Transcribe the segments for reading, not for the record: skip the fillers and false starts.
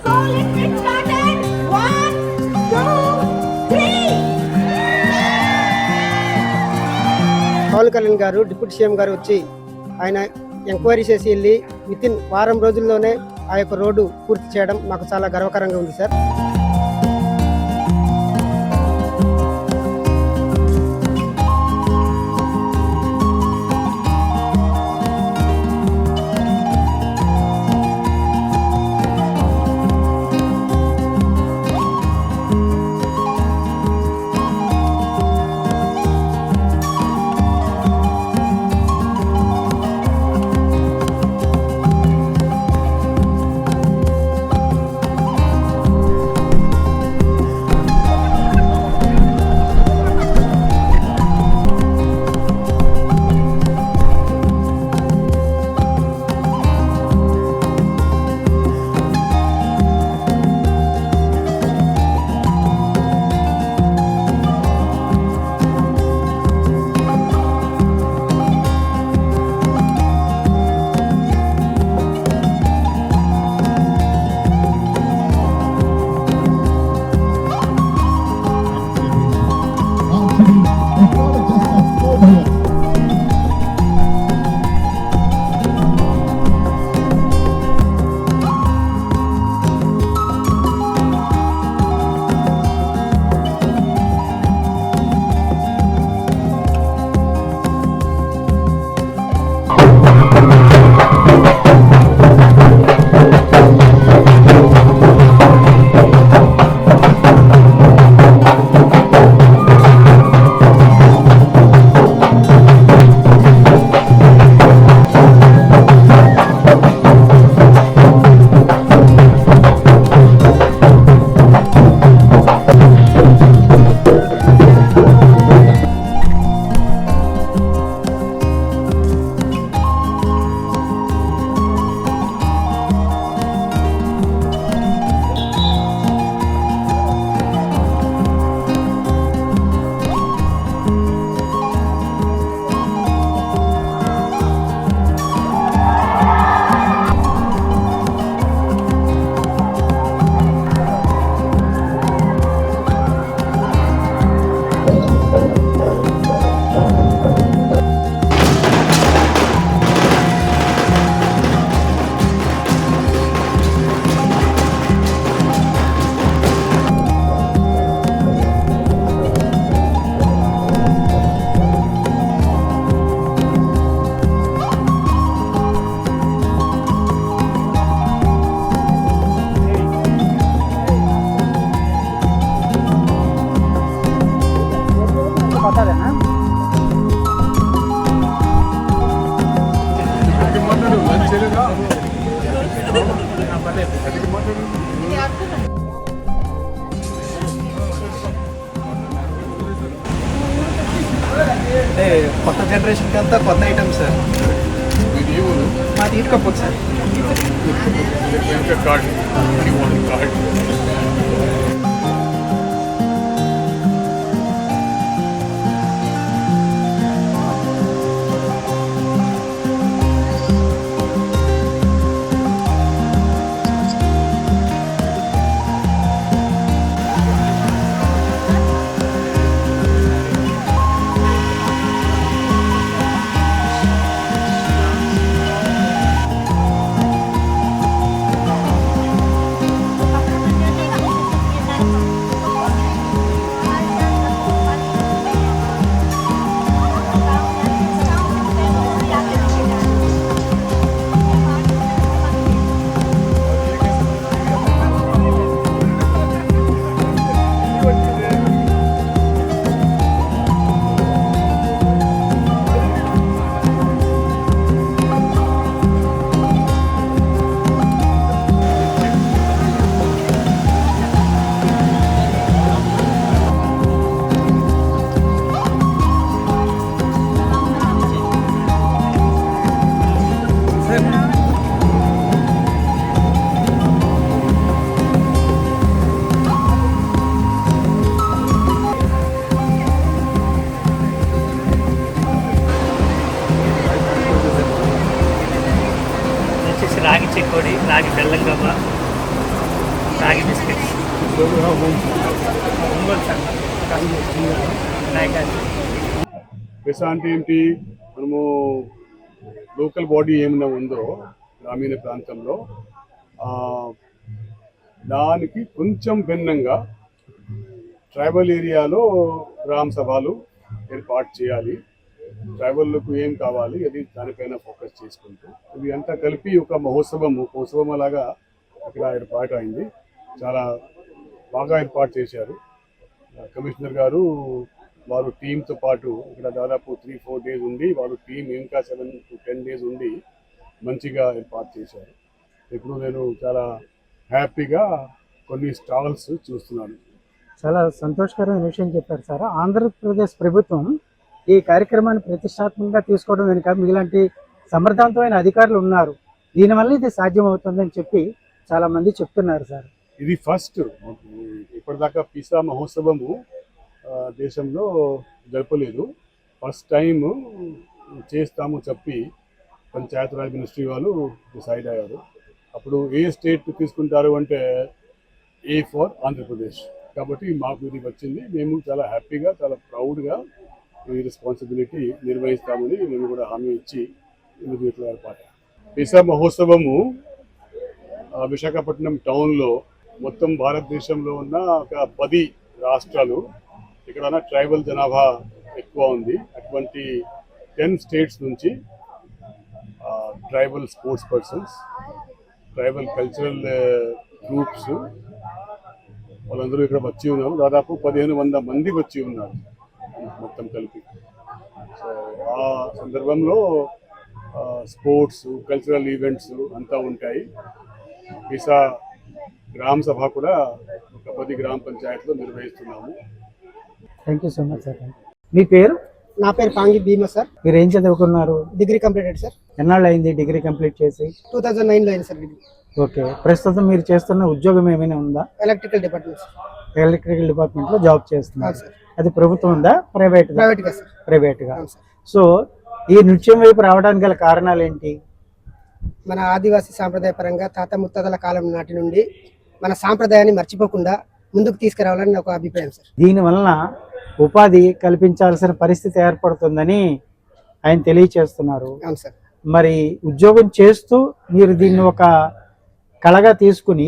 So let's get started. 1, 2, 3. Pawan Kalyan గారు deputy CM గారు వచ్చి ఆయన ఎంక్వైరీ చేసి వెళ్ళి వితిన్ వారం రోజుల్లోనే ఆ యొక్క రోడ్డు పూర్తి చేయడం మాకు చాలా గర్వకారంగా ఉంది సార్. అంటే కొత్త జనరేషన్కి అంతా కొత్త ఐటమ్స్ సార్. మాది ఇటుకపోతే సార్. కార్డ్ రాగి బిస్కెట్స్ ఒంగోలు సార్ నాయకాచి. పెసా అంటే ఏంటి? మనము లోకల్ బాడీ ఏమైనా ఉందో గ్రామీణ ప్రాంతంలో దానికి కొంచెం భిన్నంగా ట్రైబల్ ఏరియాలో గ్రామ సభలు ఏర్పాటు చేయాలి. ట్రైబల్లకు ఏం కావాలి అది దానిపైన ఫోకస్ చేసుకుంటూ ఇవి అంతా కలిపి ఒక మహోత్సవం అలాగా ఇక్కడ ఏర్పాటు అయింది. చాలా బాగా ఏర్పాటు చేశారు కమిషనర్ గారు. వారు టీంతో పాటు ఇక్కడ దాదాపు 3-4 days ఉండి వారు టీం ఇంకా 7 to 10 days ఉండి మంచిగా ఏర్పాటు చేశారు. ఇప్పుడు నేను చాలా హ్యాపీగా కొన్ని స్టాల్స్ చూస్తున్నాను. చాలా సంతోషకరమైన విషయం చెప్పారు సార్. ఆంధ్రప్రదేశ్ ప్రభుత్వం ఈ కార్యక్రమాన్ని ప్రతిష్టాత్మకంగా తీసుకోవడం వెనుక మీలాంటి సమర్థవంతమైన అధికారులు ఉన్నారు. దీనివల్ల ఇది సాధ్యమవుతుందని చెప్పి చాలా మంది చెప్తున్నారు సార్. ఇది ఫస్ట్. ఇప్పటిదాకా పిసా మహోత్సవము దేశంలో జరపలేదు. ఫస్ట్ టైం చేస్తాము చెప్పి పంచాయతీరాజ్ మినిస్ట్రీ వాళ్ళు డిసైడ్ అయ్యారు. అప్పుడు ఏ స్టేట్ తీసుకుంటారు అంటే ఏ ఫర్ ఆంధ్రప్రదేశ్. కాబట్టి మాకు ఇది వచ్చింది. మేము చాలా హ్యాపీగా చాలా ప్రౌడ్గా ఈ రెస్పాన్సిబిలిటీ నిర్వహిస్తామని మేము కూడా హామీ ఇచ్చి ఇందుకు ఇట్లా ఏర్పాటు. పిసా మహోత్సవము విశాఖపట్నం టౌన్లో మొత్తం భారతదేశంలో ఉన్న ఒక 10 రాష్ట్రాలు ఇక్కడ ట్రైబల్ జనాభా ఎక్కువ ఉంది. అటువంటి 10 states నుంచి tribal sports persons, tribal cultural groups వాళ్ళందరూ ఇక్కడ వచ్చి ఉన్నారు. దాదాపు 1500 మంది వచ్చి ఉన్నారు మొత్తం కలిపి. సో ఆ సందర్భంలో స్పోర్ట్స్, కల్చరల్ ఈవెంట్స్ అంతా ఉంటాయి. పిసా గ్రామ సభ కూడా ఒక 10 గ్రామ పంచాయతీలో నిర్వహిస్తున్నాము. Thank you so much sir. మీ పేరు? నా పేరు పాంగి భీమా సార్. మీరు ఏం చదువుకున్నారు? Degree completed sir. ఎన్నాళ్ళు అయింది డిగ్రీ కంప్లీట్ చేసి? 2009లో అయింది సార్ డిగ్రీ. ఓకే. ప్రస్తుతం మీరు చేస్తున్న ఉద్యోగం ఏమైనా ఉందా? Electrical department sir. ఎలక్ట్రికల్ డిపార్ట్మెంట్లో జాబ్ చేస్తున్నారు. సార్. అది ప్రభుత్వం ఉందా ప్రైవేట్గా? ప్రైవేట్గా సార్. ప్రైవేట్గా. అవును సార్. సో ఈ నృత్యం వైపు రావడానికి గల కారణాలు ఏంటి? మన ఆదివాసీ సాంప్రదాయ పరంగా తాత ముత్తాతల కాలం నాటి నుండి మన సాంప్రదాయాన్ని మర్చిపోకుండా ముందుకు తీసుకురావాలని ఒక అభిప్రాయం సార్. దీనివలన ఉపాధి కల్పించాల్సిన పరిస్థితి ఏర్పడుతుందని ఆయన తెలియచేస్తున్నారు. అవును సార్. మరి ఉద్యోగం చేస్తూ మీరు దీన్ని ఒక కళగా తీసుకుని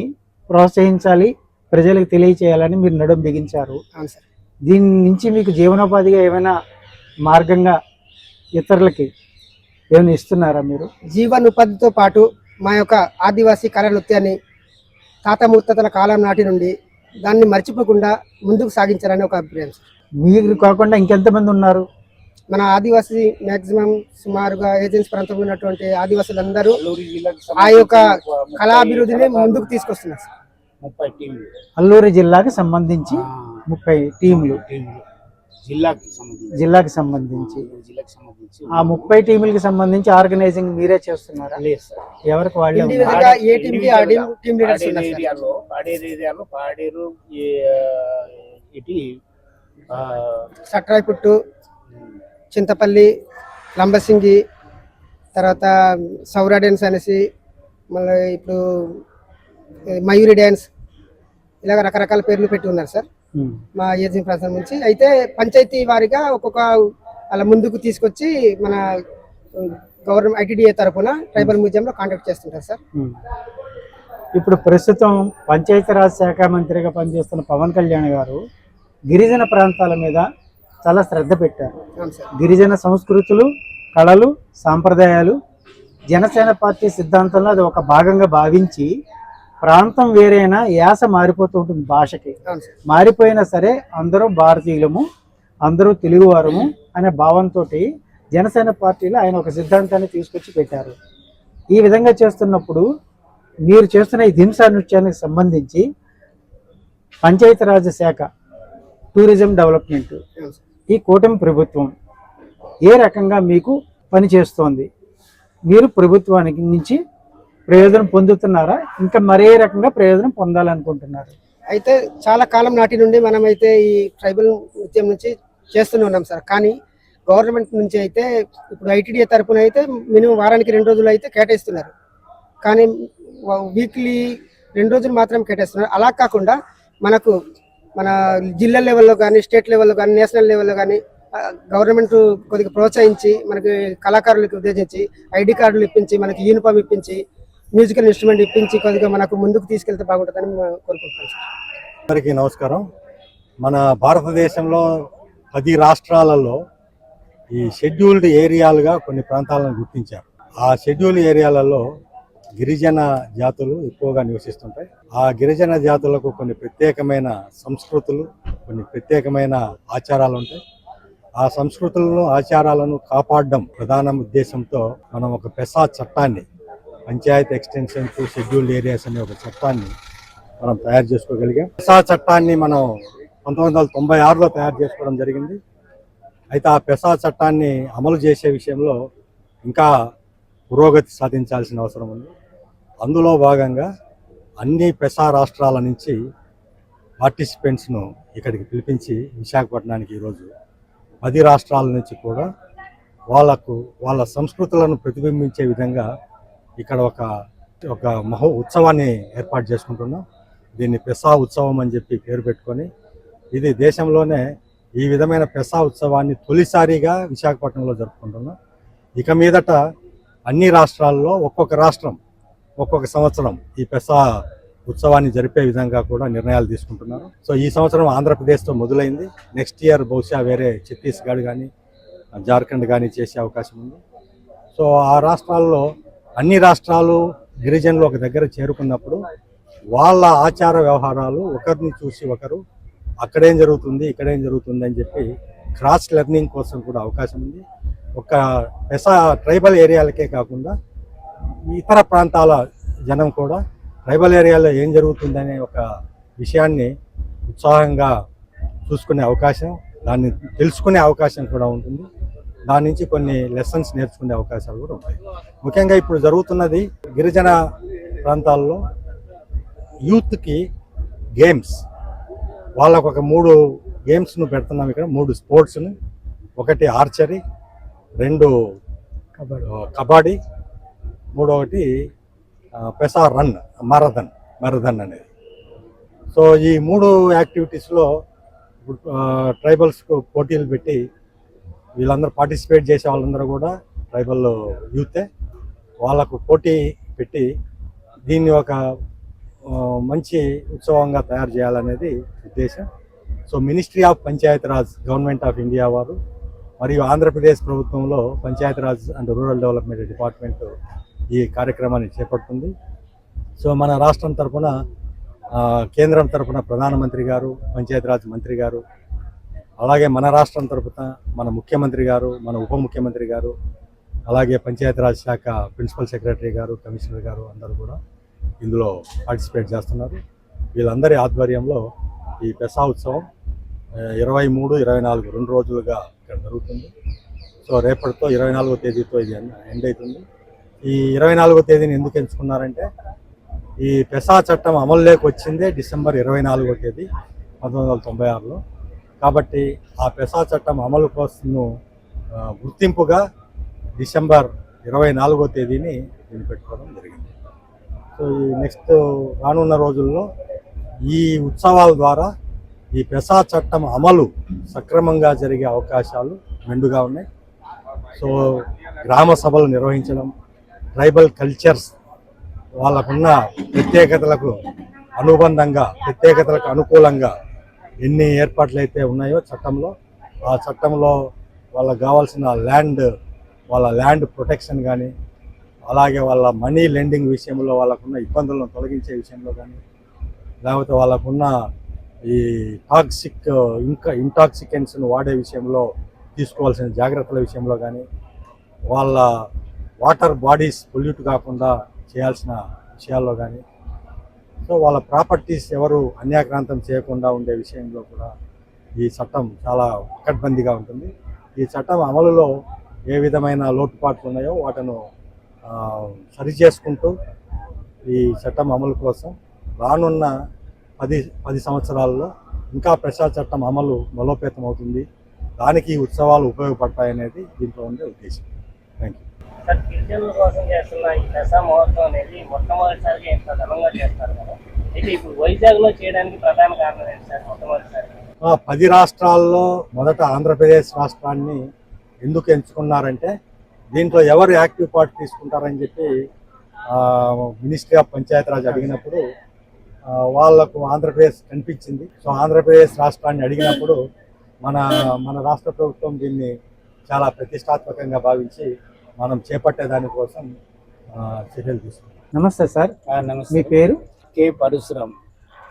ప్రోత్సహించాలి, ప్రజలకు తెలియచేయాలని మీరు నడుం బిగించారు. అవును సార్. దీని నుంచి మీకు జీవనోపాధిగా ఏమైనా మార్గంగా ఇతరులకి ఏమైనా ఇస్తున్నారా మీరు? జీవనోపాధితో పాటు మా యొక్క ఆదివాసీ కళా నృత్యాన్ని తాత ముత్తాతల కాలం నాటి నుండి దాన్ని మర్చిపోకుండా ముందుకు సాగించాలని ఒక అభిప్రాయం సార్. మీరు కాకుండా ఇంకెంతమంది ఉన్నారు? మన ఆదివాసీ మ్యాక్సిమం సుమారుగా ఏజెన్సీ ప్రాంతంలో ఉన్నటువంటి ఆదివాసులందరూ ఆ యొక్క కళాభివృద్ధిని ముందుకు తీసుకొస్తున్నారు సార్. 30 టీంలు అల్లూరు జిల్లాకి సంబంధించి 30 టీంలు జిల్లాకి సంబంధించి ఆ 30 టీములకి సంబంధించి ఆర్గనైజింగ్ మీరే చేస్తున్నారా? లేదు సార్. ఎవరికి వాళ్ళే ఇండివిజువల్గా ఏ టీంకి ఆ టీమ్ లీడర్స్ ఉన్నారు సార్. పాడేరు పాడేరు ఇటు సట్రాయిపుట్టు, చింతపల్లి, లంబసింగి, తర్వాత సౌరా డ్యాన్స్ అనేసి, మళ్ళీ ఇప్పుడు మయూరి డ్యాన్స్, ఇలాగ రకరకాల పేర్లు పెట్టి ఉన్నారు సార్ మా ఏజెన్సీ ప్రాంతం నుంచి. అయితే పంచాయతీ వారిగా ఒక్కొక్క అలా ముందుకు తీసుకొచ్చి మన గవర్నమెంట్ ఐటీడీఏ తరఫున ట్రైబల్ మ్యూజియంలో కాంటాక్ట్ చేస్తుంటారు సార్. ఇప్పుడు ప్రస్తుతం పంచాయతీరాజ్ శాఖ మంత్రిగా పనిచేస్తున్న పవన్ కళ్యాణ్ గారు గిరిజన ప్రాంతాల మీద చాలా శ్రద్ధ పెట్టారు. అవును సార్. గిరిజన సంస్కృతులు, కళలు, సాంప్రదాయాలు జనసేన పార్టీ సిద్ధాంతంలో అది ఒక భాగంగా భావించి ప్రాంతం వేరైనా యాస మారిపోతూ ఉంటుంది భాషకి. అవును సార్. మారిపోయినా సరే అందరూ భారతీయులము, అందరూ తెలుగువారము అనే భావంతో జనసేన పార్టీలో ఆయన ఒక సిద్ధాంతాన్ని తీసుకొచ్చి పెట్టారు. ఈ విధంగా చేస్తున్నప్పుడు మీరు చేస్తున్న ఈ దింసా నృత్యానికి సంబంధించి పంచాయతీరాజ్ శాఖ, టూరిజం డెవలప్మెంట్, ఈ కూటమి ప్రభుత్వం ఏ రకంగా మీకు పనిచేస్తోంది? మీరు ప్రభుత్వానికి నుంచి ప్రయోజనం పొందుతున్నారా? ఇంకా మరే రకంగా ప్రయోజనం పొందాలనుకుంటున్నారు? అయితే చాలా కాలం నాటి నుండి మనమైతే ఈ ట్రైబల్ నృత్యం నుంచి చేస్తూనే ఉన్నాం సార్. కానీ గవర్నమెంట్ నుంచి అయితే ఇప్పుడు ఐటీడీఏ తరఫున అయితే మినిమం వారానికి 2 రోజులు అయితే కేటాయిస్తున్నారు. కానీ వీక్లీ 2 రోజులు మాత్రం కేటాయిస్తున్నారు. అలా కాకుండా మనకు మన జిల్లా లెవెల్లో కానీ, స్టేట్ లెవెల్లో కానీ, నేషనల్ లెవెల్లో కానీ గవర్నమెంట్ కొద్దిగా ప్రోత్సహించి మనకి కళాకారులకు ఉద్దేశించి ఐడి కార్డులు ఇప్పించి, మనకి యూనిఫామ్ ఇప్పించి, మ్యూజికల్ ఇన్స్ట్రుమెంట్ ఇప్పించి కొద్దిగా మనకు ముందుకు తీసుకెళ్తే బాగుంటుందని కోరుకుంటున్నాను సార్. అందరికీ నమస్కారం. మన భారతదేశంలో 10 రాష్ట్రాలలో ఈ షెడ్యూల్డ్ ఏరియాలుగా కొన్ని ప్రాంతాలను గుర్తించారు. ఆ షెడ్యూల్డ్ ఏరియాలలో గిరిజన జాతులు ఎక్కువగా నివసిస్తుంటాయి. ఆ గిరిజన జాతులకు కొన్ని ప్రత్యేకమైన సంస్కృతులు, కొన్ని ప్రత్యేకమైన ఆచారాలు ఉంటాయి. ఆ సంస్కృతులను, ఆచారాలను కాపాడడం ప్రధాన ఉద్దేశంతో మనం ఒక పెసా చట్టాన్ని, Panchayat extension to scheduled areas అనే ఒక చట్టాన్ని మనం తయారు చేసుకోగలిగాం. పెసా చట్టాన్ని మనం 1996లో తయారు చేసుకోవడం జరిగింది. అయితే ఆ పెసా చట్టాన్ని అమలు చేసే విషయంలో ఇంకా పురోగతి సాధించాల్సిన అవసరం ఉంది. అందులో భాగంగా అన్ని పెసా రాష్ట్రాల నుంచి పార్టిసిపెంట్స్ను ఇక్కడికి పిలిపించి విశాఖపట్నానికి ఈరోజు 10 రాష్ట్రాల నుంచి కూడా వాళ్ళ సంస్కృతులను ప్రతిబింబించే విధంగా ఇక్కడ ఒక ఉత్సవాన్ని ఏర్పాటు చేసుకుంటున్నాం. దీన్ని పెసా ఉత్సవం అని చెప్పి పేరు పెట్టుకొని, ఇది దేశంలోనే ఈ విధమైన పెసా ఉత్సవాన్ని తొలిసారిగా విశాఖపట్నంలో జరుపుకుంటున్నాం. ఇక మీదట అన్ని రాష్ట్రాల్లో ఒక్కొక్క రాష్ట్రం ఒక్కొక్క సంవత్సరం ఈ పెసా ఉత్సవాన్ని జరిపే విధంగా కూడా నిర్ణయాలు తీసుకుంటున్నారు. సో ఈ సంవత్సరం ఆంధ్రప్రదేశ్తో మొదలైంది. నెక్స్ట్ ఇయర్ బహుశా వేరే ఛత్తీస్గఢ్ కానీ, జార్ఖండ్ కానీ చేసే అవకాశం ఉంది. సో ఆ రాష్ట్రాల్లో అన్ని రాష్ట్రాలు గిరిజనులు ఒక దగ్గర చేరుకున్నప్పుడు వాళ్ళ ఆచార వ్యవహారాలు ఒకరిని చూసి ఒకరు అక్కడేం జరుగుతుంది, ఇక్కడేం జరుగుతుంది అని చెప్పి క్రాస్ లెర్నింగ్ కోసం కూడా అవకాశం ఉంది. ఒక పెసా ట్రైబల్ ఏరియాలకే కాకుండా ఇతర ప్రాంతాల జనం కూడా ట్రైబల్ ఏరియాలో ఏం జరుగుతుందనే ఒక విషయాన్ని ఉత్సాహంగా చూసుకునే అవకాశం, దాన్ని తెలుసుకునే అవకాశం కూడా ఉంటుంది. దాని నుంచి కొన్ని లెసన్స్ నేర్చుకునే అవకాశాలు కూడా ఉంటాయి. ముఖ్యంగా ఇప్పుడు జరుగుతున్నది గిరిజన ప్రాంతాల్లో యూత్కి గేమ్స్, వాళ్ళకు ఒక 3 గేమ్స్ను పెడుతున్నాం ఇక్కడ, 3 స్పోర్ట్స్ను. ఒకటి ఆర్చరీ, 2 కబడ్డీ, 3 పెసా రన్, మారథన్ అనేది. సో ఈ 3 యాక్టివిటీస్లో ట్రైబల్స్కు పోటీలు పెట్టి వీళ్ళందరూ పార్టిసిపేట్ చేసే వాళ్ళందరూ కూడా ట్రైబల్ యూతే. వాళ్ళకు పోటీ పెట్టి దీన్ని ఒక మంచి ఉత్సవంగా తయారు చేయాలనేది ఉద్దేశం. So ministry of Panchayati Raj, government of India వారు మరియు ఆంధ్రప్రదేశ్ ప్రభుత్వంలో Panchayati Raj and rural development department ఈ కార్యక్రమాన్ని చేపడుతుంది. సో మన రాష్ట్రం తరఫున, కేంద్రం తరఫున ప్రధానమంత్రి గారు, పంచాయతీరాజ్ మంత్రి గారు, అలాగే మన రాష్ట్రం తరఫున మన ముఖ్యమంత్రి గారు, మన ఉప ముఖ్యమంత్రి గారు, అలాగే పంచాయతీరాజ్ శాఖ ప్రిన్సిపల్ సెక్రటరీ గారు, కమిషనర్ గారు అందరూ కూడా ఇందులో పార్టిసిపేట్ చేస్తున్నారు. వీళ్ళందరి ఆధ్వర్యంలో ఈ పెసా ఉత్సవం 23, 24 2 రోజులుగా ఇక్కడ జరుగుతుంది. సో రేపటితో 24వ తేదీతో ఇది ఎండ్ అవుతుంది. ఈ 24వ తేదీని ఎందుకు ఎంచుకున్నారంటే, ఈ పెసా చట్టం అమలులోకి వచ్చిందే డిసెంబర్ 24వ తేదీ 1996లో. కాబట్టి ఆ పెసా చట్టం అమలు కోసం గుర్తింపుగా డిసెంబర్ 24వ తేదీని దీన్ని పెట్టుకోవడం జరిగింది. సో ఈ నెక్స్ట్ రానున్న రోజుల్లో ఈ ఉత్సవాల ద్వారా ఈ పెసా చట్టం అమలు సక్రమంగా జరిగే అవకాశాలు మెండుగా ఉన్నాయి. సో గ్రామ సభలు నిర్వహించడం, ట్రైబల్ కల్చర్స్ వాళ్ళకున్న ప్రత్యేకతలకు అనుబంధంగా, ప్రత్యేకతలకు అనుకూలంగా ఎన్ని ఏర్పాట్లు అయితే ఉన్నాయో చట్టంలో, ఆ చట్టంలో వాళ్ళకు కావాల్సిన వాళ్ళ ల్యాండ్ ప్రొటెక్షన్ కానీ, అలాగే వాళ్ళ మనీ లెండింగ్ విషయంలో వాళ్ళకున్న ఇబ్బందులను తొలగించే విషయంలో కానీ, లేకపోతే వాళ్ళకున్న ఈ ఇంటాక్సికెంట్స్ను వాడే విషయంలో తీసుకోవాల్సిన జాగ్రత్తల విషయంలో కానీ, వాళ్ళ వాటర్ బాడీస్ పొల్యూట్ కాకుండా చేయాల్సిన విషయాల్లో కానీ, సో వాళ్ళ ప్రాపర్టీస్ ఎవరు అన్యాక్రాంతం చేయకుండా ఉండే విషయంలో కూడా ఈ చట్టం చాలా పకడ్బందీగా ఉంటుంది. ఈ చట్టం అమలులో ఏ విధమైన లోటుపాట్లు ఉన్నాయో వాటిని సరిచేసుకుంటూ ఈ చట్టం అమలు కోసం రానున్న 10 సంవత్సరాల్లో ఇంకా పెసా చట్టం అమలు బలోపేతం అవుతుంది. దానికి ఈ ఉత్సవాలు ఉపయోగపడతాయనేది దీంట్లో ఉండే ఉద్దేశం. Thank you. సార్, గిరిజనుల కోసం చేస్తున్న ఈ పెసా మహోత్సవం అనేది మొట్టమొదటిసారిగా ఇంత ఘనంగా చేస్తారు కదా. అయితే ఇప్పుడు వైజాగ్ లో చేయడానికి ప్రధాన కారణం ఏంటి సార్ మొట్టమొదటిసారి? 10 రాష్ట్రాల్లో మొదట ఆంధ్రప్రదేశ్ రాష్ట్రాన్ని ఎందుకు ఎంచుకున్నారంటే దీంట్లో ఎవరు యాక్టివ్ పార్ట్ తీసుకుంటారని చెప్పి మినిస్ట్రీ ఆఫ్ పంచాయతీరాజ్ అడిగినప్పుడు వాళ్లకు ఆంధ్రప్రదేశ్ కనిపించింది. సో ఆంధ్రప్రదేశ్ రాష్ట్రాన్ని అడిగినప్పుడు మన రాష్ట్ర ప్రభుత్వం దీన్ని చాలా ప్రతిష్టాత్మకంగా భావించి మనం చేపట్టే దానికోసం చర్యలు తీసుకున్నాం. నమస్తే సార్, నమస్తే. మీ పేరు? కే పరశురాం.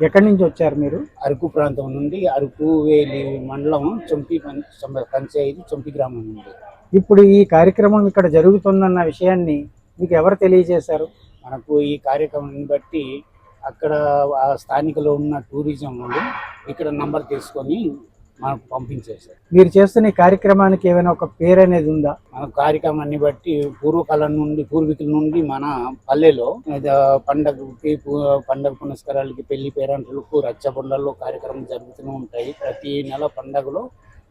ఎక్కడి నుంచి వచ్చారు మీరు? అరకు ప్రాంతం నుండి, అరకు వేలి మండలం చొంపి పంచాయతీ చొంపి గ్రామం నుండి. ఇప్పుడు ఈ కార్యక్రమం ఇక్కడ జరుగుతుందన్న విషయాన్ని మీకు ఎవరు తెలియజేశారు? మనకు ఈ కార్యక్రమాన్ని బట్టి అక్కడ ఆ స్థానికలో ఉన్న టూరిజం వాళ్ళు ఇక్కడ నంబర్ తీసుకొని మనకు పంపించేశారు. మీరు చేస్తున్న ఈ కార్యక్రమానికి ఏమైనా ఒక పేరు అనేది ఉందా? మన కార్యక్రమాన్ని బట్టి పూర్వీకుల నుండి మన పల్లెలో పండగ పునస్కారాలకి, పెళ్లి పేరంటలకు, రచ్చబండల్లో కార్యక్రమం జరుగుతూనే ఉంటాయి. ప్రతి నెల పండగలో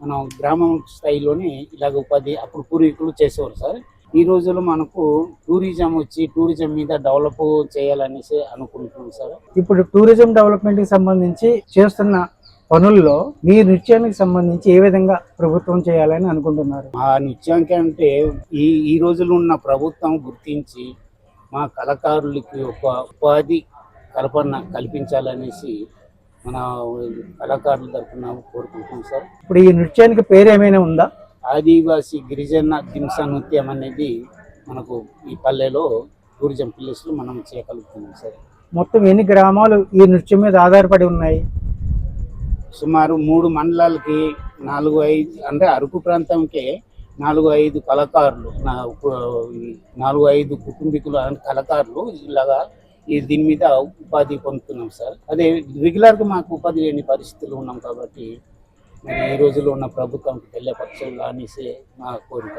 మనం గ్రామం స్థాయిలోనే ఇలాగ ఉపాధి అప్పుడు పూర్వీకులు చేసేవారు సార్. ఈ రోజుల్లో మనకు టూరిజం వచ్చి టూరిజం మీద డెవలప్ చేయాలనేసి అనుకుంటున్నాం సార్. ఇప్పుడు టూరిజం డెవలప్మెంట్ కి సంబంధించి చేస్తున్న పనుల్లో మీ నృత్యానికి సంబంధించి ఏ విధంగా ప్రభుత్వం చేయాలని అనుకుంటున్నారు? ఆ నృత్యానికి అంటే ఈ రోజుల్లో ఉన్న ప్రభుత్వం గుర్తించి మా కళాకారులకి ఒక ఉపాధి కల్పించాలనేసి మన కళాకారుల తరఫున కోరుకుంటున్నాం సార్. ఇప్పుడు ఈ నృత్యానికి పేరు ఏమైనా ఉందా? ఆదివాసీ గిరిజన దింస నృత్యం అనేది మనకు ఈ పల్లెలో టూరిజం ప్లేస్లో మనం చేయగలుగుతున్నాం సార్. మొత్తం ఎన్ని గ్రామాలు ఈ నృత్యం మీద ఆధారపడి ఉన్నాయి? సుమారు 3 మండలాలకి 4-5 అంటే అరకు ప్రాంతంకే 4-5 కళాకారులు, 4-5 కుటుంబీకులు కళాకారులు ఇలాగా దీని మీద ఉపాధి పొందుతున్నాం సార్. అదే రెగ్యులర్గా మాకు ఉపాధి లేని పరిస్థితులు ఉన్నాం కాబట్టి మరి ఈ రోజుల్లో ఉన్న ప్రభుత్వంకి తెలియపరచాలి అనేసి మా కోరిక.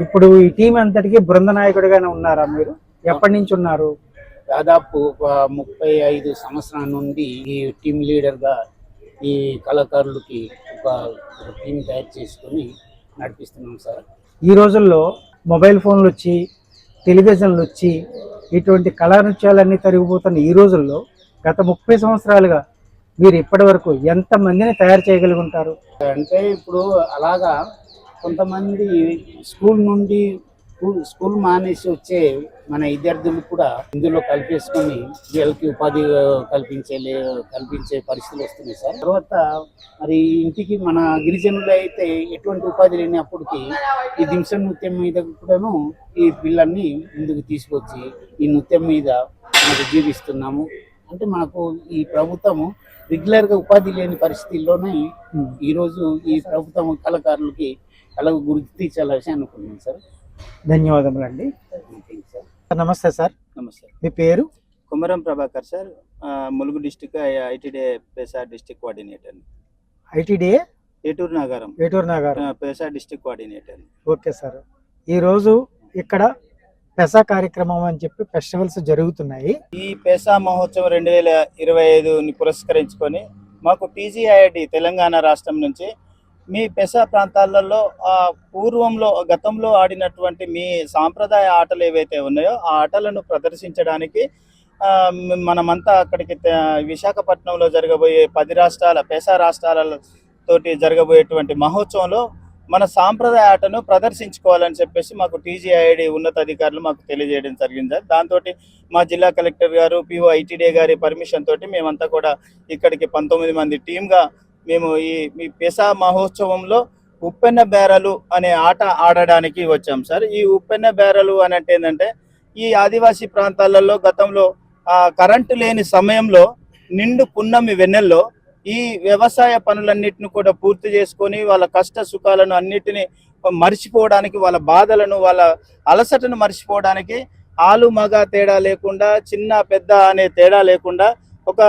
ఇప్పుడు ఈ టీం అంతటికి బృంద నాయకుడిగానే ఉన్నారా మీరు? ఎప్పటి నుంచి ఉన్నారు? దాదాపు 35 సంవత్సరాల నుండి ఈ టీమ్ లీడర్గా ఈ కళాకారులకి ఒక టీం తయారు చేసుకొని నడిపిస్తున్నాం సార్. ఈ రోజుల్లో మొబైల్ ఫోన్లు వచ్చి, టెలివిజన్లు వచ్చి, ఇటువంటి కళా నృత్యాలన్నీ తరిగిపోతున్న ఈ రోజుల్లో గత 30 సంవత్సరాలుగా మీరు ఇప్పటి వరకు ఎంతమందిని తయారు చేయగలుగుంటారు? అంటే ఇప్పుడు అలాగా కొంతమంది స్కూల్ మానేసి వచ్చే మన విద్యార్థులు కూడా ఇందులో కలిపేసుకొని వీళ్ళకి ఉపాధి కల్పించే పరిస్థితులు వస్తున్నాయి సార్. తర్వాత మరి ఇంటికి మన గిరిజనులు అయితే ఎటువంటి ఉపాధి లేనప్పటికీ ఈ దింస నృత్యం మీద కూడాను ఈ పిల్లల్ని ముందుకు తీసుకొచ్చి ఈ నృత్యం మీద మనకు జీవిస్తున్నాము. అంటే మనకు ఈ ప్రభుత్వము రెగ్యులర్గా ఉపాధి లేని పరిస్థితుల్లోనే ఈరోజు ఈ ప్రభుత్వం కళాకారులకి కళకు గుర్తించాలని అనుకున్నాం సార్. ధన్యవాదములండి. నమస్తే సార్, నమస్తే. మీ పేరు? Kumaram Prabhakar sir, Mulugu district ITD PESA district coordinator. ITD Eturu Nagaram PESA district coordinator. Okay sir, ఈరోజు ఇక్కడ పెసా కార్యక్రమం అని చెప్పి ఫెస్టివల్స్ జరుగుతున్నాయి. ఈ పేసా మహోత్సవం 2025ని పురస్కరించుకొని మాకు టీజీఐఐటి తెలంగాణ రాష్ట్రం నుంచి మీ పెసా ప్రాంతాలలో గతంలో ఆడినటువంటి మీ సాంప్రదాయ ఆటలు ఏవైతే ఉన్నాయో ఆ ఆటలను ప్రదర్శించడానికి మనమంతా అక్కడికి విశాఖపట్నంలో జరగబోయే 10 రాష్ట్రాల పెసా రాష్ట్రాలతోటి జరగబోయేటువంటి మహోత్సవంలో మన సాంప్రదాయ ఆటను ప్రదర్శించుకోవాలని చెప్పేసి మాకు టీజీఐఐడి ఉన్నతాధికారులు మాకు తెలియజేయడం జరిగింది సార్. దాంతో మా జిల్లా కలెక్టర్ గారు, పిఓ ఐటీడీ గారి పర్మిషన్ తోటి మేమంతా కూడా ఇక్కడికి 19 మంది టీమ్గా మేము ఈ పెసా మహోత్సవంలో ఉప్పెన్న బేరలు అనే ఆట ఆడడానికి వచ్చాం సార్. ఈ ఉప్పెన్న బేరలు అని అంటే ఏంటంటే ఈ ఆదివాసీ ప్రాంతాలలో గతంలో కరెంటు లేని సమయంలో నిండు పున్నమి వెన్నెల్లో ఈ వ్యవసాయ పనులన్నిటిని కూడా పూర్తి చేసుకొని వాళ్ళ కష్ట సుఖాలను అన్నిటిని మర్చిపోవడానికి, వాళ్ళ బాధలను, వాళ్ళ అలసటను మర్చిపోవడానికి ఆలు మగ తేడా లేకుండా, చిన్న పెద్ద అనే తేడా లేకుండా ఒక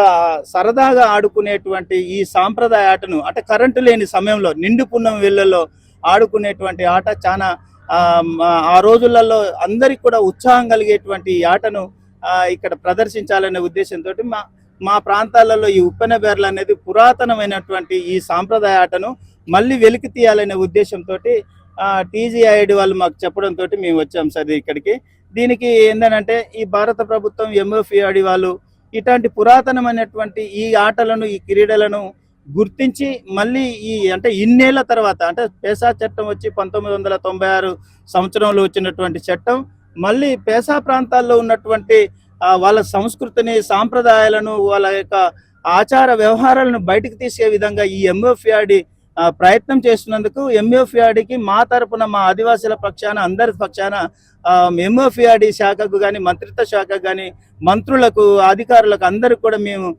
సరదాగా ఆడుకునేటువంటి ఈ సాంప్రదాయ ఆటను అంటే కరెంటు లేని సమయంలో నిండు పున్నమి వేళల్లో ఆడుకునేటువంటి ఆట చాలా ఆ రోజులలో అందరికి కూడా ఉత్సాహం కలిగేటువంటి ఈ ఆటను ఇక్కడ ప్రదర్శించాలనే ఉద్దేశంతో మా ప్రాంతాలలో ఈ ఉప్పెన బేర్లు అనేది పురాతనమైనటువంటి ఈ సాంప్రదాయ ఆటను మళ్ళీ వెలికి తీయాలనే ఉద్దేశంతో టీజీఐడి వాళ్ళు మాకు చెప్పడంతో మేము వచ్చాం సార్ ఇక్కడికి. దీనికి ఏంటంటే ఈ భారత ప్రభుత్వం ఎంఎఫ్ఈఆర్డి వాళ్ళు ఇట్లాంటి పురాతనమైనటువంటి ఈ ఆటలను, ఈ క్రీడలను గుర్తించి మళ్ళీ అంటే ఇన్నేళ్ల తర్వాత, అంటే పేసా చట్టం వచ్చి 1996 సంవత్సరంలో వచ్చినటువంటి చట్టం మళ్ళీ పేసా ప్రాంతాల్లో ఉన్నటువంటి వాళ్ళ సంస్కృతిని, సాంప్రదాయాలను, వాళ్ళ యొక్క ఆచార వ్యవహారాలను బయటకు తీసే విధంగా ఈ ఎంఓఎఫ్ఆర్డి ప్రయత్నం చేస్తున్నందుకు ఎంఓఎఫ్ఆర్డికి మా తరపున, మా ఆదివాసీల పక్షాన, అందరి పక్షాన ఎంఓఎఫ్ఆర్డి శాఖకు కానీ, మంత్రిత్వ శాఖకు కానీ, మంత్రులకు, అధికారులకు అందరికి కూడా మేము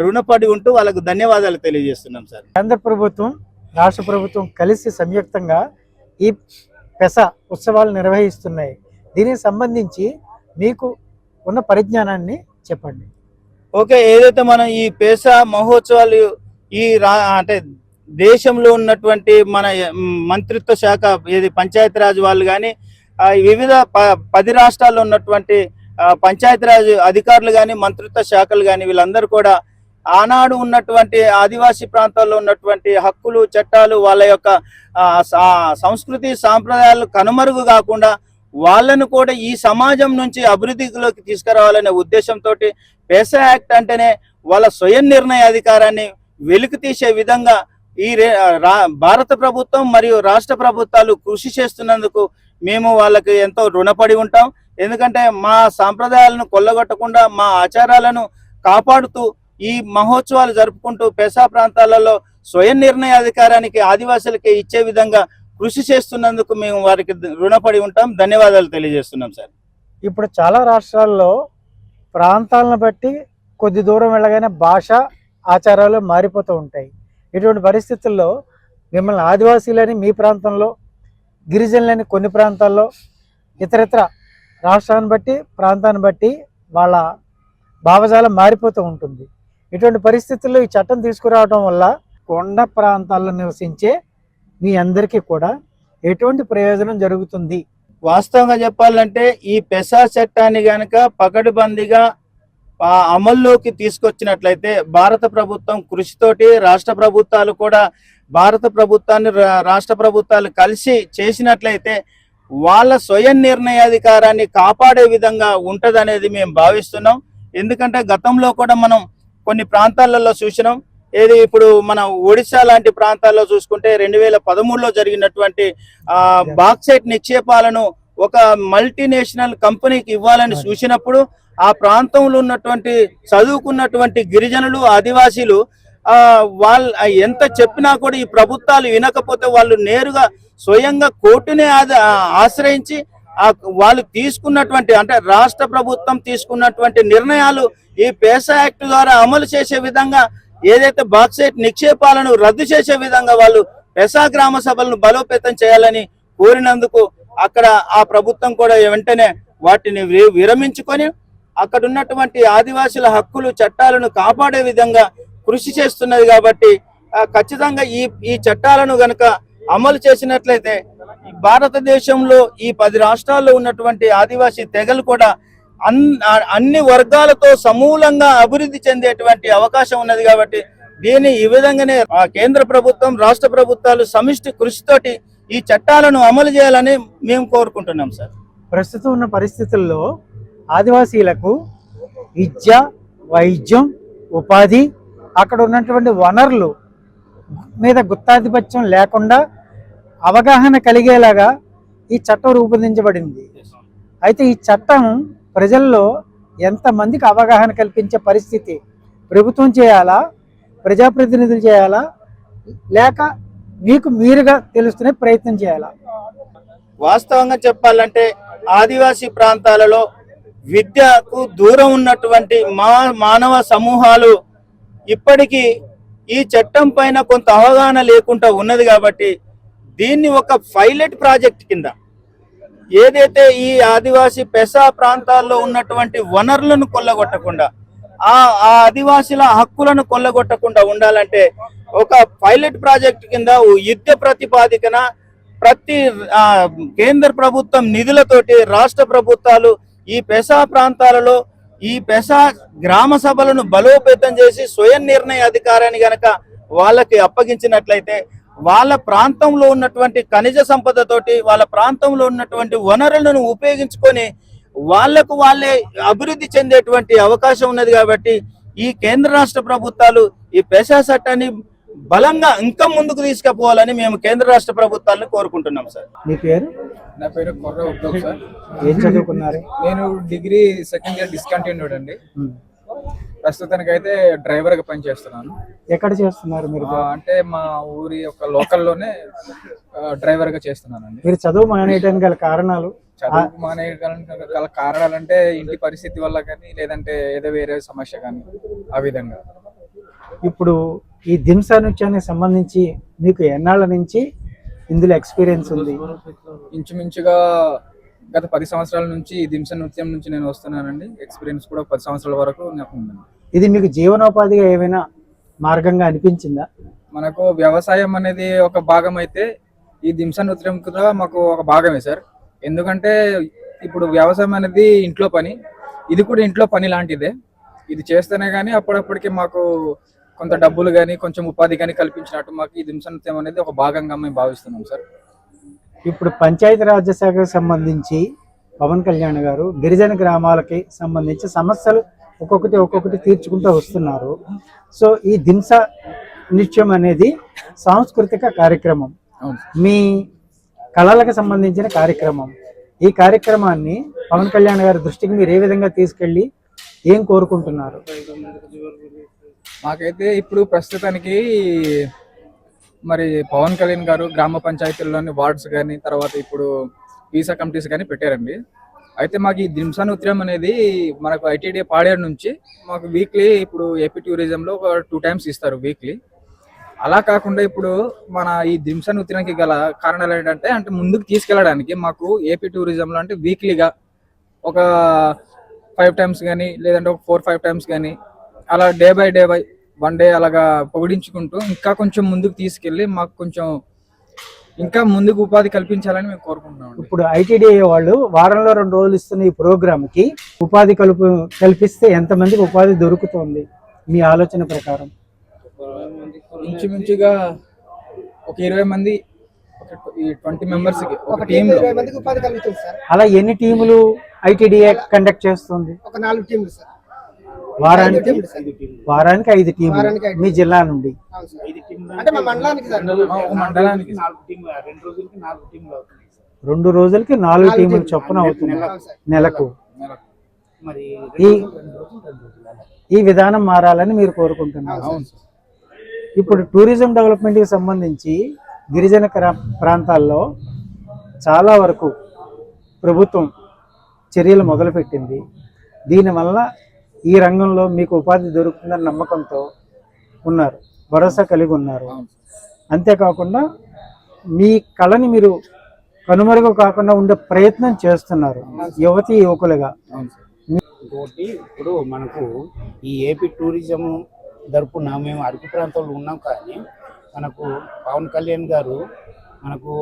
రుణపడి ఉంటూ వాళ్ళకు ధన్యవాదాలు తెలియజేస్తున్నాం సార్. కేంద్ర ప్రభుత్వం, రాష్ట్ర ప్రభుత్వం కలిసి సంయుక్తంగా ఈ పెస ఉత్సవాలు నిర్వహిస్తున్నాయి. దీనికి సంబంధించి మీకు ఉన్న పరిజ్ఞానాన్ని చెప్పండి. ఓకే, ఏదైతే మనం ఈ పేసా మహోత్సవాలు అంటే దేశంలో ఉన్నటువంటి మన మంత్రిత్వ శాఖ, ఏది పంచాయతీరాజ్ వాళ్ళు కానీ, వివిధ 10 రాష్ట్రాల్లో ఉన్నటువంటి పంచాయతీరాజ్ అధికారులు కానీ, మంత్రిత్వ శాఖలు కానీ, వీళ్ళందరూ కూడా ఆనాడు ఉన్నటువంటి ఆదివాసీ ప్రాంతాల్లో ఉన్నటువంటి హక్కులు, చట్టాలు, వాళ్ళ యొక్క సంస్కృతి, సాంప్రదాయాలు కనుమరుగు కాకుండా వాళ్ళను కూడా ఈ సమాజం నుంచి అభివృద్ధిలోకి తీసుకురావాలనే ఉద్దేశంతో పేసా యాక్ట్ అంటేనే వాళ్ళ స్వయం నిర్ణయ అధికారాన్ని వెలికి తీసే విధంగా ఈ భారత ప్రభుత్వం మరియు రాష్ట్ర ప్రభుత్వాలు కృషి చేస్తున్నందుకు మేము వాళ్ళకి ఎంతో రుణపడి ఉంటాం. ఎందుకంటే మా సాంప్రదాయాలను కొల్లగొట్టకుండా, మా ఆచారాలను కాపాడుతూ ఈ మహోత్సవాలు జరుపుకుంటూ పేసా ప్రాంతాలలో స్వయం నిర్ణయ అధికారానికి ఆదివాసులకి ఇచ్చే విధంగా కృషి చేస్తున్నందుకు మేము వారికి రుణపడి ఉంటాం. ధన్యవాదాలు తెలియజేస్తున్నాం సార్. ఇప్పుడు చాలా రాష్ట్రాల్లో ప్రాంతాలను బట్టి కొద్ది దూరం వెళ్ళగానే భాష, ఆచారాలు మారిపోతూ ఉంటాయి. ఇటువంటి పరిస్థితుల్లో మిమ్మల్ని ఆదివాసీలని మీ ప్రాంతంలో, గిరిజనులని కొన్ని ప్రాంతాల్లో, ఇతరితర రాష్ట్రాన్ని బట్టి, ప్రాంతాన్ని బట్టి వాళ్ళ భావజాలం మారిపోతూ ఉంటుంది. ఇటువంటి పరిస్థితుల్లో ఈ చట్టం తీసుకురావడం వల్ల కొండ ప్రాంతాల్లో నివసించే మీ అందరికీ కూడా ఎటువంటి ప్రయోజనం జరుగుతుంది? వాస్తవంగా చెప్పాలంటే ఈ పెసా చట్టాన్ని గనక పకడ్బందీగా అమల్లోకి తీసుకొచ్చినట్లయితే, భారత ప్రభుత్వం కృషితోటి రాష్ట్ర ప్రభుత్వాలు కూడా, భారత ప్రభుత్వాన్ని రాష్ట్ర ప్రభుత్వాలు కలిసి చేసినట్లయితే వాళ్ళ స్వయం నిర్ణయాధికారాన్ని కాపాడే విధంగా ఉంటదనేది మేము భావిస్తున్నాం. ఎందుకంటే గతంలో కూడా మనం కొన్ని ప్రాంతాలలో చూసినాం. ఏది ఇప్పుడు మన ఒడిశా లాంటి ప్రాంతాల్లో చూసుకుంటే 2013లో జరిగినటువంటి బాక్సైట్ నిక్షేపాలను ఒక మల్టీనేషనల్ కంపెనీకి ఇవ్వాలని చూసినప్పుడు ఆ ప్రాంతంలో ఉన్నటువంటి చదువుకున్నటువంటి గిరిజనులు, ఆదివాసీలు వాళ్ళు ఎంత చెప్పినా కూడా ఈ ప్రభుత్వాలు వినకపోతే వాళ్ళు నేరుగా స్వయంగా కోర్టునే ఆశ్రయించి వాళ్ళు తీసుకున్నటువంటి, అంటే రాష్ట్ర ప్రభుత్వం తీసుకున్నటువంటి నిర్ణయాలు ఈ పేసా యాక్ట్ ద్వారా అమలు చేసే విధంగా, ఏదైతే బాక్సైట్ నిక్షేపాలను రద్దు చేసే విధంగా వాళ్ళు పెసా గ్రామ సభలను బలోపేతం చేయాలని కోరినందుకు అక్కడ ఆ ప్రభుత్వం కూడా వెంటనే వాటిని విరమించుకొని అక్కడ ఉన్నటువంటి ఆదివాసుల హక్కులు, చట్టాలను కాపాడే విధంగా కృషి చేస్తున్నది. కాబట్టి ఖచ్చితంగా ఈ చట్టాలను గనక అమలు చేసినట్లయితే భారతదేశంలో ఈ 10 రాష్ట్రాల్లో ఉన్నటువంటి ఆదివాసీ తెగలు కూడా అన్ని వర్గాలతో సమూలంగా అభివృద్ధి చెందేటువంటి అవకాశం ఉన్నది. కాబట్టి దీన్ని ఈ విధంగానే కేంద్ర ప్రభుత్వం, రాష్ట్ర ప్రభుత్వాలు సమిష్టి కృషితోటి ఈ చట్టాలను అమలు చేయాలని మేము కోరుకుంటున్నాం సార్. ప్రస్తుతం ఉన్న పరిస్థితుల్లో ఆదివాసీలకు విద్య, వైద్యం, ఉపాధి, అక్కడ ఉన్నటువంటి వనరులు మీద గుత్తాధిపత్యం లేకుండా అవగాహన కలిగేలాగా ఈ చట్టం రూపొందించబడింది. అయితే ఈ చట్టం ప్రజల్లో ఎంతమందికి అవగాహన కల్పించే పరిస్థితి ప్రభుత్వం చేయాలా, ప్రజాప్రతినిధులు చేయాలా, లేక మీకు మీరుగా తెలుసుకునే ప్రయత్నం చేయాలా? వాస్తవంగా చెప్పాలంటే ఆదివాసీ ప్రాంతాలలో విద్యకు దూరం ఉన్నటువంటి మానవ సమూహాలు ఇప్పటికీ ఈ చట్టం పైన కొంత అవగాహన లేకుండా ఉన్నది. కాబట్టి దీన్ని ఒక పైలట్ ప్రాజెక్ట్ కింద, ఏదైతే ఈ ఆదివాసీ పెసా ప్రాంతాల్లో ఉన్నటువంటి వనరులను కొల్లగొట్టకుండా, ఆ ఆదివాసీల హక్కులను కొల్లగొట్టకుండా ఉండాలంటే ఒక పైలట్ ప్రాజెక్ట్ కింద యుద్ధ ప్రతిపాదికన ప్రతి కేంద్ర ప్రభుత్వం నిధులతోటి రాష్ట్ర ప్రభుత్వాలు ఈ పెసా ప్రాంతాలలో ఈ పెసా గ్రామ సభలను బలోపేతం చేసి స్వయం నిర్ణయ అధికారాన్ని గనక వాళ్ళకి అప్పగించినట్లయితే వాళ్ళ ప్రాంతంలో ఉన్నటువంటి ఖనిజ సంపదతోటి, వాళ్ళ ప్రాంతంలో ఉన్నటువంటి వనరులను ఉపయోగించుకొని వాళ్ళకు వాళ్ళే అభివృద్ధి చెందేటువంటి అవకాశం ఉన్నది. కాబట్టి ఈ కేంద్ర రాష్ట్ర ప్రభుత్వాలు ఈ పెసా చట్టాన్ని బలంగా ఇంకా ముందుకు తీసుకుపోవాలని మేము కేంద్ర రాష్ట్ర ప్రభుత్వాలను కోరుకుంటున్నాం సార్. మీ పేరు? నా పేరు కొర్ర ఉద్దవ్ సార్. ఏం చదువుకున్నారు? నేను డిగ్రీ సెకండ్ ఇయర్ డిస్కంటిన్యూడ్ అండి. ప్రస్తుతానికి అయితే డ్రైవర్గా పనిచేస్తున్నాను. ఎక్కడ చేస్తున్నారు మీరు? అంటే మా ఊరి ఒక లోకల్లోనే డ్రైవర్గా చేస్తున్నానండి. మీరు చదువు మానేయడానికి గల కారణాలు? చదువు మానేయడానికి గల కారణాలంటే ఇంటి పరిస్థితి వల్ల కానీ, లేదంటే ఏదో వేరే సమస్య కానీ, ఆ విధంగా. ఇప్పుడు ఈ దింసా నృత్యానికి సంబంధించి మీకు ఎన్నాళ్ళ నుంచి ఇందులో ఎక్స్పీరియన్స్ ఉంది? ఇంచుమించుగా గత 10 సంవత్సరాల నుంచి ఈ దింస నృత్యం నుంచి నేను వస్తున్నానండి. ఎక్స్పీరియన్స్ కూడా 10 సంవత్సరాల వరకు నాకు ఉందండి. ఇది మీకు జీవనోపాధిగా ఏమైనా మార్గంగా అనిపించిందా? మనకు వ్యవసాయం అనేది ఒక భాగం అయితే ఈ దింస నృత్యం కూడా మాకు ఒక భాగమే సార్. ఎందుకంటే ఇప్పుడు వ్యవసాయం అనేది ఇంట్లో పని, ఇది కూడా ఇంట్లో పని లాంటిదే. ఇది చేస్తేనే కానీ అప్పుడప్పటికి మాకు కొంత డబ్బులు కానీ, కొంచెం ఉపాధి కానీ కల్పించినట్టు మాకు ఈ దింస నృత్యం అనేది ఒక భాగంగా మేము భావిస్తున్నాం సార్. ఇప్పుడు పంచాయతీరాజ్ శాఖకు సంబంధించి పవన్ కళ్యాణ్ గారు గిరిజన గ్రామాలకి సంబంధించి సమస్యలు ఒక్కొక్కటి తీర్చుకుంటూ వస్తున్నారు. సో ఈ దింస నృత్యం అనేది సాంస్కృతిక కార్యక్రమం, మీ కళలకు సంబంధించిన కార్యక్రమం. ఈ కార్యక్రమాన్ని పవన్ కళ్యాణ్ గారి దృష్టికి మీరు ఏ విధంగా తీసుకెళ్ళి ఏం కోరుకుంటున్నారు? మాకైతే ఇప్పుడు ప్రస్తుతానికి మరి పవన్ కళ్యాణ్ గారు గ్రామ పంచాయతీల్లోని వార్డ్స్ కానీ, తర్వాత ఇప్పుడు పీసా కమిటీస్ కానీ పెట్టారండి. అయితే మాకు ఈ దింసా నృత్యం అనేది మనకు ఐటీడీ పాడేరు నుంచి మాకు వీక్లీ ఇప్పుడు ఏపీ టూరిజంలో ఒక 2 times ఇస్తారు వీక్లీ. అలా కాకుండా ఇప్పుడు మన ఈ దింసా నృత్యానికి గల కారణాలు ఏంటంటే, అంటే ముందుకు తీసుకెళ్ళడానికి మాకు ఏపీ టూరిజంలో అంటే వీక్లీగా ఒక 5 times కానీ, లేదంటే ఒక 4-5 times కానీ, అలా డే బై 1 day అలాగా పొగిడించుకుంటూ ఇంకా కొంచెం ముందుకు తీసుకెళ్ళి మాకు కొంచెం ఇంకా ముందుకు ఉపాధి కల్పించాలని మేము కోరుకుంటున్నాం. ఇప్పుడు ఐటీడీఏ వాళ్ళు వారంలో 2 రోజులు ఇస్తున్న ఈ ప్రోగ్రామ్కి ఉపాధి కల్పిస్తే ఎంతమందికి ఉపాధి దొరుకుతుంది మీ ఆలోచన ప్రకారం? ఇంచుమించుగా ఒక 20 మంది, 20 members కి ఒక టీమ్ 20 మందికి ఉపాధి కలుగుతుంది సార్. అలా ఎన్ని టీములు ఐటీడీఏ కండక్ట్ చేస్తుంది? ఒక 4 టీంలు సార్. వారానికి 5 టీములు మీ జిల్లా నుండి. అంటే మా మండలానికి సార్. మండలానికి 2 రోజులకి 4 టీములు చొప్పున అవుతుంది నెలకు. ఈ విధానం మారాలని మీరు కోరుకుంటున్నారు. ఇప్పుడు టూరిజం డెవలప్మెంట్కి సంబంధించి గిరిజన ప్రాంతాల్లో చాలా వరకు ప్రభుత్వం చర్యలు మొదలుపెట్టింది. దీనివల్ల ఈ రంగంలో మీకు ఉపాధి దొరుకుతుందన్న నమ్మకంతో ఉన్నారు, భరోసా కలిగి ఉన్నారు. అంతేకాకుండా మీ కళని మీరు కనుమరుగు కాకుండా ఉండే ప్రయత్నం చేస్తున్నారు యువతి యువకులుగా. ఇంకోటి, ఇప్పుడు మనకు ఈ ఏపీ టూరిజం తరపున మేము అరకు ప్రాంతంలో ఉన్నాం, కానీ మనకు పవన్ కళ్యాణ్ గారు మనకు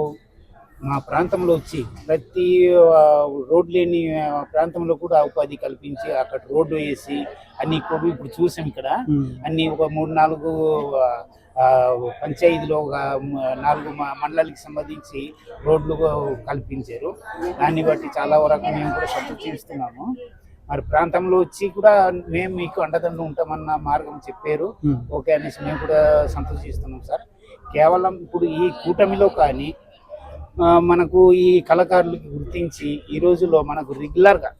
మా ప్రాంతంలో వచ్చి ప్రతి రోడ్ లేని ప్రాంతంలో కూడా ఉపాధి కల్పించి అక్కడ రోడ్డు వేసి అన్ని ఇప్పుడు చూసాం. ఇక్కడ అన్ని ఒక 3-4 పంచాయతీలో ఒక 4 మండలాలకు సంబంధించి రోడ్లు కల్పించారు. దాన్ని బట్టి చాలా వరకు మేము కూడా సంతోషిస్తున్నాము. మరి ప్రాంతంలో వచ్చి కూడా మేము మీకు అండదండ ఉంటామన్న మార్గం చెప్పారు. ఓకే అనేసి మేము కూడా సంతోషిస్తున్నాం సార్. కేవలం ఇప్పుడు ఈ కూటమిలో కానీ మనకు ఈ కళాకారులకి గుర్తించి ఈ రోజుల్లో మనకు రెగ్యులర్గా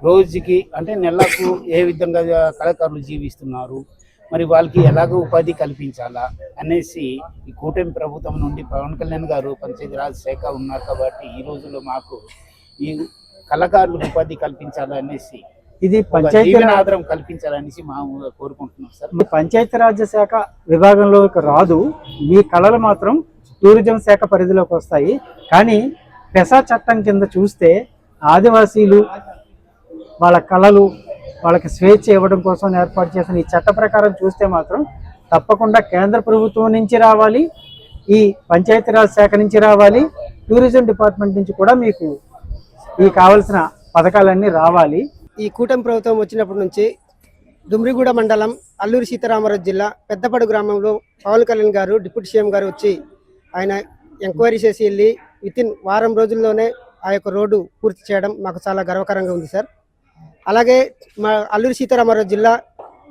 రోజుకి అంటే నెలకు ఏ విధంగా కళాకారులు జీవిస్తున్నారు, మరి వాళ్ళకి ఎలాగ ఉపాధి కల్పించాలా అనేసి ఈ కూటమి ప్రభుత్వం నుండి పవన్ కళ్యాణ్ గారు పంచాయతీరాజ్ శాఖ ఉన్నారు. కాబట్టి ఈ రోజుల్లో మాకు ఈ కళాకారులకు ఉపాధి కల్పించాలనేసి, ఇది ఆధారం కల్పించాలనేసి మేము కోరుకుంటున్నాం సార్. పంచాయతీరాజ్ శాఖ విభాగంలోకి రాదు, మీ కళలు మాత్రం టూరిజం శాఖ పరిధిలోకి వస్తాయి. కానీ పెసా చట్టం కింద చూస్తే ఆదివాసీలు వాళ్ళ కళలు వాళ్ళకి స్వేచ్ఛ ఇవ్వడం కోసం ఏర్పాటు చేసిన ఈ చట్ట ప్రకారం చూస్తే మాత్రం తప్పకుండా కేంద్ర ప్రభుత్వం నుంచి రావాలి, ఈ పంచాయతీరాజ్ శాఖ నుంచి రావాలి, టూరిజం డిపార్ట్మెంట్ నుంచి కూడా మీకు ఈ కావలసిన పథకాలన్నీ రావాలి. ఈ కూటమి ప్రభుత్వం వచ్చినప్పటి నుంచి దుమ్రిగూడ మండలం అల్లూరి సీతారామరాజు జిల్లా పెద్దపడు గ్రామంలో పవన్ కళ్యాణ్ గారు డిప్యూటీ సీఎం గారు వచ్చి ఆయన ఎంక్వైరీ చేసి వెళ్ళి వితిన్ వారం రోజుల్లోనే ఆ యొక్క రోడ్డు పూర్తి చేయడం మాకు చాలా గర్వకారంగా ఉంది సార్. అలాగే మా అల్లూరి సీతారామరాజు జిల్లా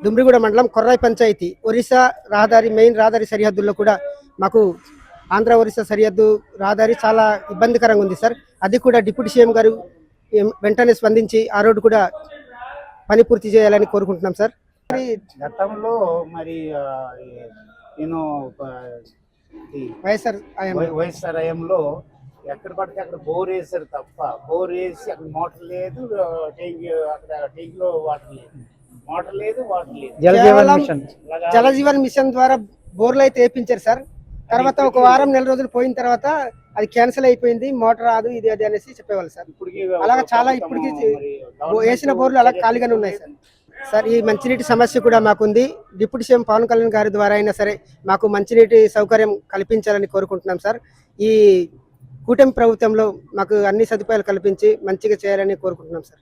డుమ్రిగూడ మండలం కొర్రాయి పంచాయతీ ఒరిస్సా రహదారి మెయిన్ రహదారి సరిహద్దుల్లో కూడా మాకు ఆంధ్ర ఒరిస్సా సరిహద్దు రహదారి చాలా ఇబ్బందికరంగా ఉంది సార్. అది కూడా డిప్యూటీ సీఎం గారు వెంటనే స్పందించి ఆ రోడ్డు కూడా పని పూర్తి చేయాలని కోరుకుంటున్నాం సార్. గతంలో మరి నేను వైఎస్ఆర్ వైఎస్ఆర్ హయాంలో ఎక్కడ పడితే అక్కడ బోర్ వేసారు తప్ప, బోర్ వేసి అక్కడ మోటార్ లేదు, అక్కడ ట్యాంక్ లో వాటర్ లేదు, మోటార్ లేదు, వాటర్ లేదు. జలజీవన్ మిషన్ ద్వారా బోర్లు అయితే వేయించారు సార్. తర్వాత ఒక వారం నెల రోజులు పోయిన తర్వాత అది క్యాన్సిల్ అయిపోయింది, మోటార్ రాదు, ఇది అది అనేసి చెప్పేవాళ్ళు సార్. అలాగా చాలా ఇప్పటికి వేసిన బోర్లు అలా ఖాళీగానే ఉన్నాయి సార్. సార్ ఈ మంచినీటి సమస్య కూడా మాకుంది. డిప్యూటీ సీఎం పవన్ కళ్యాణ్ గారి ద్వారా అయినా సరే మాకు మంచినీటి సౌకర్యం కల్పించాలని కోరుకుంటున్నాం సార్. ఈ కూటమి ప్రభుత్వంలో మాకు అన్ని సదుపాయాలు కల్పించి మంచిగా చేయాలని కోరుకుంటున్నాం సార్.